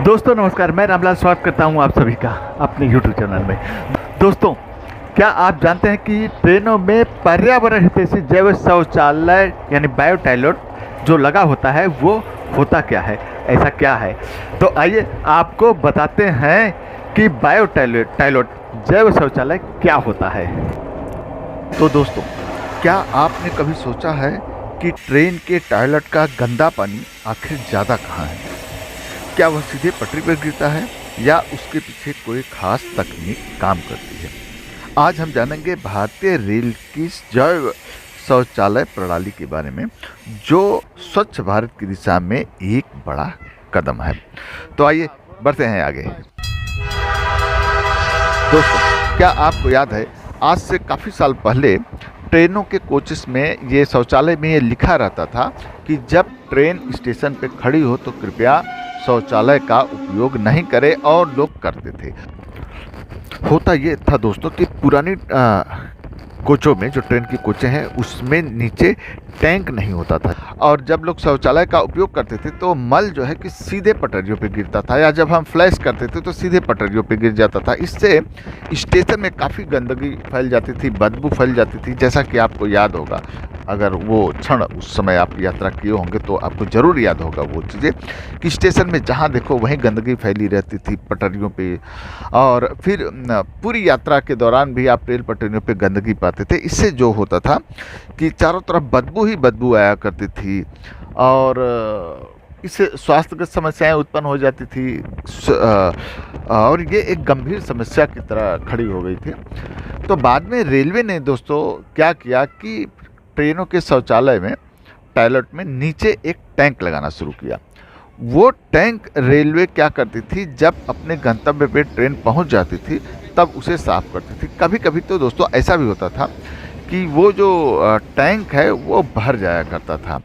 दोस्तों नमस्कार, मैं रामलाल स्वागत करता हूं आप सभी का अपने YouTube चैनल में। दोस्तों, क्या आप जानते हैं कि ट्रेनों में पर्यावरण हितैषी जैव शौचालय यानी बायो टॉयलेट जो लगा होता है वो होता क्या है, ऐसा क्या है? तो आइए आपको बताते हैं कि बायो टॉयलेट जैव शौचालय क्या होता है। तो दोस्तों, क्या आपने कभी सोचा है कि ट्रेन के टॉयलेट का गंदा पानी आखिर ज़्यादा कहाँ है? क्या वह सीधे पटरी पर गिरता है या उसके पीछे कोई खास तकनीक काम करती है? आज हम जानेंगे भारतीय रेल की जैव शौचालय प्रणाली के बारे में, जो स्वच्छ भारत की दिशा में एक बड़ा कदम है। तो आइए बढ़ते हैं आगे। दोस्तों, क्या आपको याद है, आज से काफ़ी साल पहले ट्रेनों के कोचेस में ये शौचालय में ये लिखा रहता था कि जब ट्रेन स्टेशन पे खड़ी हो तो कृपया शौचालय का उपयोग नहीं करें, और लोग करते थे। होता ये था दोस्तों कि पुरानी कोचों में, जो ट्रेन की कोचें हैं, उसमें नीचे टैंक नहीं होता था, और जब लोग शौचालय का उपयोग करते थे तो मल जो है कि सीधे पटरियों पे गिरता था, या जब हम फ्लैश करते थे तो सीधे पटरियों पे गिर जाता था। इससे स्टेशन में काफ़ी गंदगी फैल जाती थी, बदबू फैल जाती थी। जैसा कि आपको याद होगा, अगर वो क्षण उस समय आप यात्रा किए होंगे तो आपको ज़रूर याद होगा वो चीज़ें, कि स्टेशन में जहाँ देखो वहीं गंदगी फैली रहती थी पटरियों पे, और फिर पूरी यात्रा के दौरान भी आप रेल पटरियों पे गंदगी पाते थे। इससे जो होता था कि चारों तरफ बदबू ही बदबू आया करती थी, और इससे स्वास्थ्यगत समस्याएं उत्पन्न हो जाती थी, और ये एक गंभीर समस्या की तरह खड़ी हो गई थी। तो बाद में रेलवे ने दोस्तों क्या किया कि ट्रेनों के शौचालय में, टॉयलेट में नीचे एक टैंक लगाना शुरू किया। वो टैंक रेलवे क्या करती थी, जब अपने गंतव्य पे ट्रेन पहुंच जाती थी तब उसे साफ करती थी। कभी कभी तो दोस्तों ऐसा भी होता था कि वो जो टैंक है वो भर जाया करता था।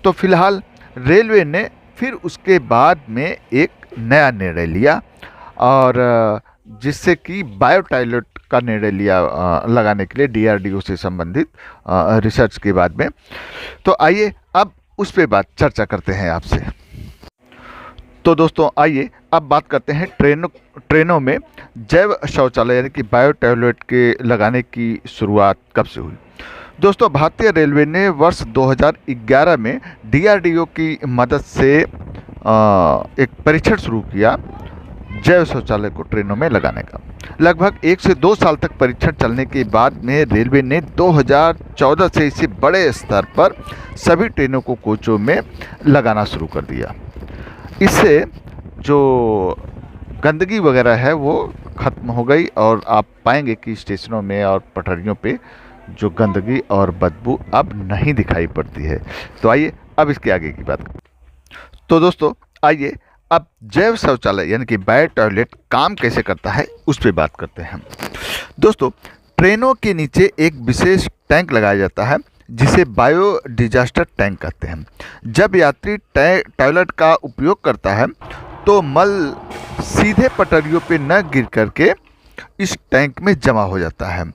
तो फिलहाल रेलवे ने फिर उसके बाद में एक नया निर्णय लिया, और जिससे कि बायो टॉयलेट का निर्णय लिया लगाने के लिए, DRDO से संबंधित रिसर्च के बाद में। तो आइए अब उस पे चर्चा करते हैं आपसे। तो दोस्तों आइए अब बात करते हैं ट्रेनों में जैव शौचालय यानी कि बायो टॉयलेट के लगाने की शुरुआत कब से हुई। दोस्तों, भारतीय रेलवे ने वर्ष 2011 में DRDO की मदद से एक परीक्षण शुरू किया जैव शौचालय को ट्रेनों में लगाने का। लगभग 1 से 2 साल तक परीक्षण चलने के बाद में रेलवे ने 2014 से इसे बड़े स्तर पर सभी ट्रेनों को कोचों में लगाना शुरू कर दिया। इससे जो गंदगी वगैरह है वो ख़त्म हो गई, और आप पाएंगे कि स्टेशनों में और पटरियों पे जो गंदगी और बदबू अब नहीं दिखाई पड़ती है। तो आइए अब इसके आगे की बात करें। तो दोस्तों आइए अब जैव शौचालय यानी कि बायो टॉयलेट काम कैसे करता है उस पर बात करते हैं। दोस्तों, ट्रेनों के नीचे एक विशेष टैंक लगाया जाता है जिसे बायो डिजास्टर टैंक कहते हैं। जब यात्री टॉयलेट का उपयोग करता है तो मल सीधे पटरियों पे न गिर करके इस टैंक में जमा हो जाता है,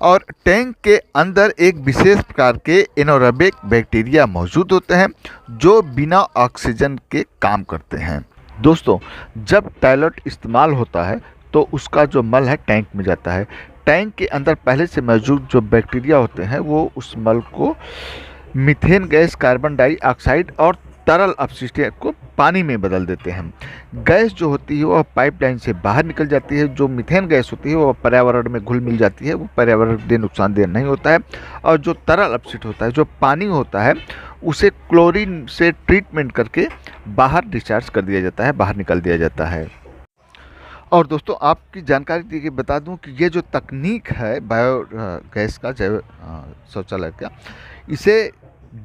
और टैंक के अंदर एक विशेष प्रकार के एनारोबिक बैक्टीरिया मौजूद होते हैं जो बिना ऑक्सीजन के काम करते हैं। दोस्तों, जब टॉयलेट इस्तेमाल होता है तो उसका जो मल है टैंक में जाता है। टैंक के अंदर पहले से मौजूद जो बैक्टीरिया होते हैं वो उस मल को मीथेन गैस, कार्बन डाइऑक्साइड और तरल अपशिष्ट को पानी में बदल देते हैं। गैस जो होती है वह पाइपलाइन से बाहर निकल जाती है। जो मीथेन गैस होती है वह पर्यावरण में घुल मिल जाती है, वो पर्यावरण के लिए नुकसानदेह नहीं होता है। और जो तरल अपशिष्ट होता है, जो पानी होता है, उसे क्लोरीन से ट्रीटमेंट करके बाहर डिस्चार्ज कर दिया जाता है, बाहर निकल दिया जाता है। और दोस्तों, आपकी जानकारी दी कि बता दूं कि ये जो तकनीक है बायो गैस का, जैव शौचालय का, इसे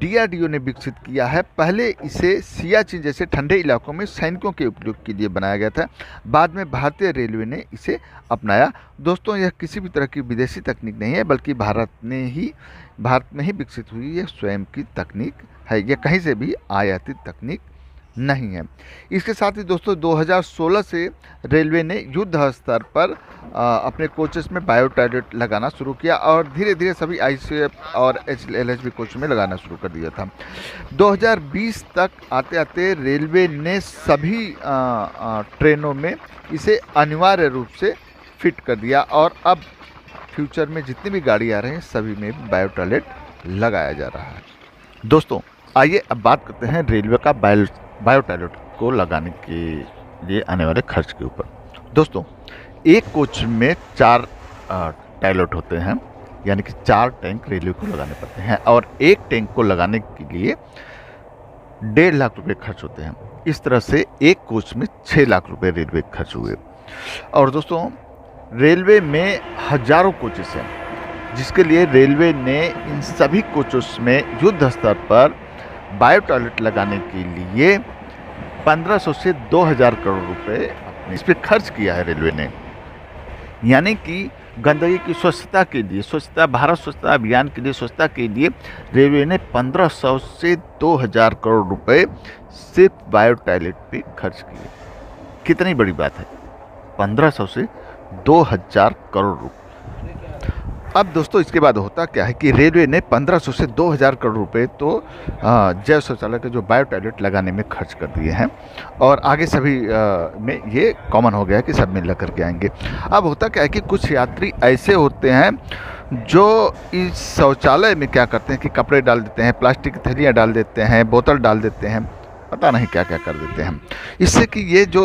DRDO ने विकसित किया है। पहले इसे सियाचिन जैसे ठंडे इलाकों में सैनिकों के उपयोग के लिए बनाया गया था। बाद में भारतीय रेलवे ने इसे अपनाया। दोस्तों, यह किसी भी तरह की विदेशी तकनीक नहीं है, बल्कि भारत में ही विकसित हुई यह स्वयं की तकनीक है। यह कहीं से भी आयातित तकनीक नहीं है। इसके साथ ही दोस्तों 2016 से रेलवे ने युद्ध स्तर पर अपने कोचेस में बायो टॉयलेट लगाना शुरू किया और धीरे धीरे सभी आईसीएफ और एलएचबी कोच में लगाना शुरू कर दिया था। 2020 तक आते आते रेलवे ने सभी ट्रेनों में इसे अनिवार्य रूप से फिट कर दिया और अब फ्यूचर में जितनी भी गाड़ी आ रही हैं सभी में बायो टॉयलेट लगाया जा रहा है। दोस्तों आइए अब बात करते हैं रेलवे का बायो टॉयलेट को लगाने के लिए आने वाले खर्च के ऊपर। दोस्तों एक कोच में 4 टॉयलेट होते हैं, यानी कि 4 टैंक रेलवे को लगाने पड़ते हैं और एक टैंक को लगाने के लिए 1.5 लाख रुपए खर्च होते हैं। इस तरह से एक कोच में 6 लाख रुपए रेलवे खर्च हुए। और दोस्तों रेलवे में हजारों कोचेस हैं, जिसके लिए रेलवे ने इन सभी कोचेस में युद्ध स्तर पर बायो टॉयलेट लगाने के लिए 1500 से 2000 करोड़ रुपए इस पर खर्च किया है रेलवे ने। यानी कि गंदगी की स्वच्छता के लिए, स्वच्छता भारत स्वच्छता अभियान के लिए, स्वच्छता के लिए रेलवे ने 1500 से 2000 करोड़ रुपए सिर्फ बायो टॉयलेट पे खर्च किए। कितनी बड़ी बात है, 1500 से 2000 करोड़ रुपए। अब दोस्तों इसके बाद होता क्या है कि रेलवे ने 1500 से 2000 करोड़ रुपए तो जैव शौचालय के जो बायो टॉयलेट लगाने में खर्च कर दिए हैं और आगे सभी में ये कॉमन हो गया है कि सब मिल कर के आएंगे। अब होता क्या है कि कुछ यात्री ऐसे होते हैं जो इस शौचालय में क्या करते हैं कि कपड़े डाल देते हैं, प्लास्टिक की थैलियाँ डाल देते हैं, बोतल डाल देते हैं, पता नहीं क्या क्या कर देते हैं। इससे कि ये जो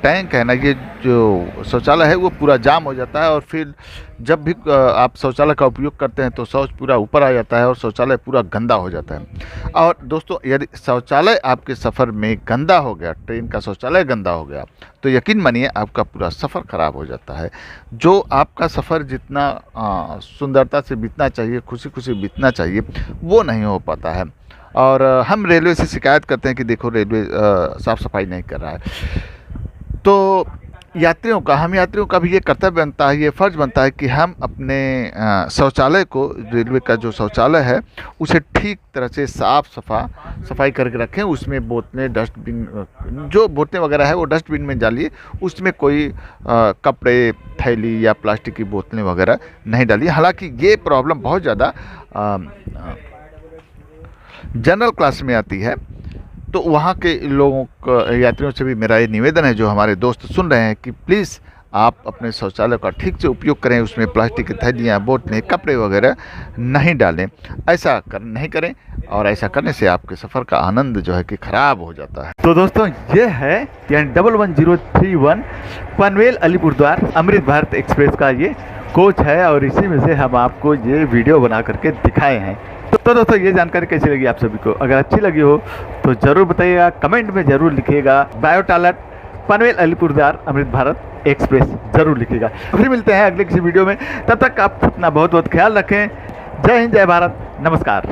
टैंक है ना, ये जो शौचालय है वो पूरा जाम हो जाता है और फिर जब भी आप शौचालय का उपयोग करते हैं तो शौच पूरा ऊपर आ जाता है और शौचालय पूरा गंदा हो जाता है। और दोस्तों यदि शौचालय आपके सफ़र में गंदा हो गया, ट्रेन का शौचालय गंदा हो गया, तो यकीन मानिए आपका पूरा सफ़र ख़राब हो जाता है। जो आपका सफ़र जितना सुंदरता से बीतना चाहिए, खुशी खुशी बीतना चाहिए, वो नहीं हो पाता है। और हम रेलवे से शिकायत करते हैं कि देखो रेलवे साफ़ सफाई नहीं कर रहा है। तो हम यात्रियों का भी ये कर्तव्य बनता है, ये फ़र्ज़ बनता है कि हम अपने शौचालय को, रेलवे का जो शौचालय है उसे ठीक तरह से सफाई करके रखें। उसमें बोतलें, डस्टबिन, जो बोतलें वगैरह है वो डस्टबिन में डालिए, उसमें कोई कपड़े, थैली या प्लास्टिक की बोतलें वगैरह नहीं डालिए। हालांकि ये प्रॉब्लम बहुत ज़्यादा जनरल क्लास में आती है, तो वहाँ के लोगों को, यात्रियों से भी मेरा ये निवेदन है, जो हमारे दोस्त सुन रहे हैं, कि प्लीज़ आप अपने शौचालय का ठीक से उपयोग करें, उसमें प्लास्टिक की थैलियाँ, बोतलें, कपड़े वगैरह नहीं डालें। ऐसा नहीं करें और ऐसा करने से आपके सफ़र का आनंद जो है कि ख़राब हो जाता है। तो दोस्तों ये है यानी 11031 पनवेल अलीपुरद्वार अमृत भारत एक्सप्रेस का ये कोच है और इसी में से हम आपको ये वीडियो बना करके दिखाए हैं। तो दोस्तों ये जानकारी कैसी लगी आप सभी को? अगर अच्छी लगी हो तो ज़रूर बताइएगा, कमेंट में ज़रूर लिखिएगा। Bio toilet Panvel Alipurduar Amrit Bharat express ज़रूर लिखिएगा। फिर मिलते हैं अगले किसी वीडियो में, तब तक आप अपना बहुत बहुत ख्याल रखें। जय हिंद, जय भारत, नमस्कार।